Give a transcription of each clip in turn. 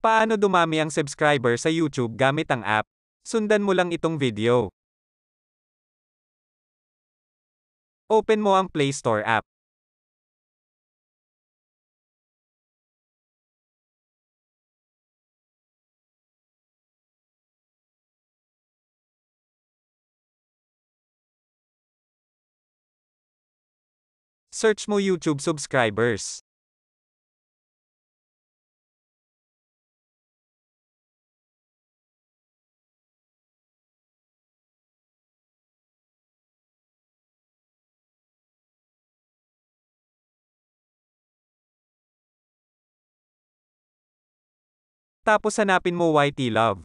Paano dumami ang subscriber sa YouTube gamit ang app? Sundan mo lang itong video. Open mo ang Play Store app. Search mo YouTube subscribers. Tapos hanapin mo YT Love.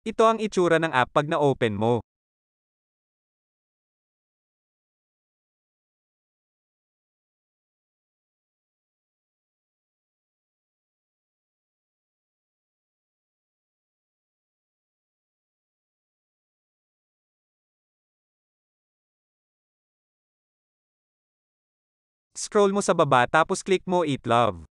Ito ang itsura ng app pag na-open mo. Scroll mo sa baba tapos click mo Eat Love.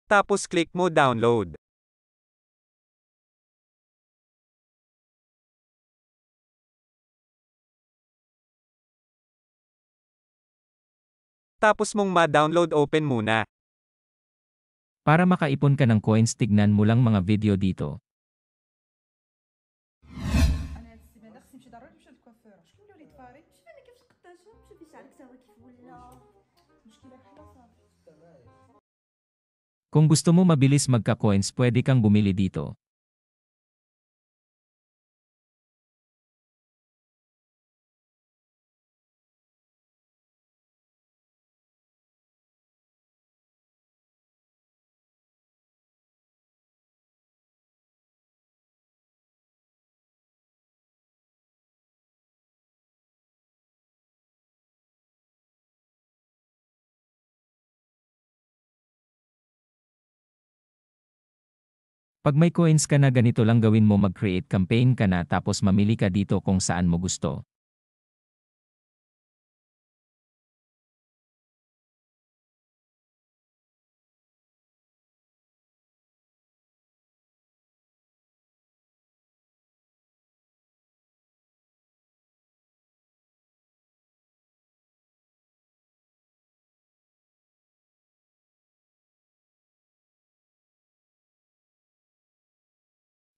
Tapos click mo Download. Tapos mong ma-download, open muna. Para makaipon ka ng coins, tignan mo lang mga video dito. انا هاد السيمانه خصني نمشي ضروري نمشي للكوافير. شكون ولا وليد فاري؟ شوف انا كيفاش قداشو شوفي شعرك سوا كيف ولا المشكله بحال صافي. Kung gusto mo mabilis magka-coins, pwede kang bumili dito. Pag may coins ka na, ganito lang gawin mo, mag-create campaign ka na tapos mamili ka dito kung saan mo gusto.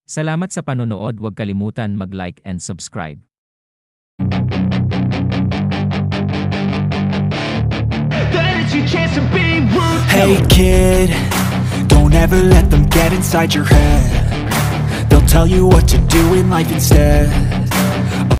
Salamat sa panonood, huwag kalimutan mag-like and subscribe. Hey kid, don't ever let them get inside your head. They'll tell you what to do in life instead.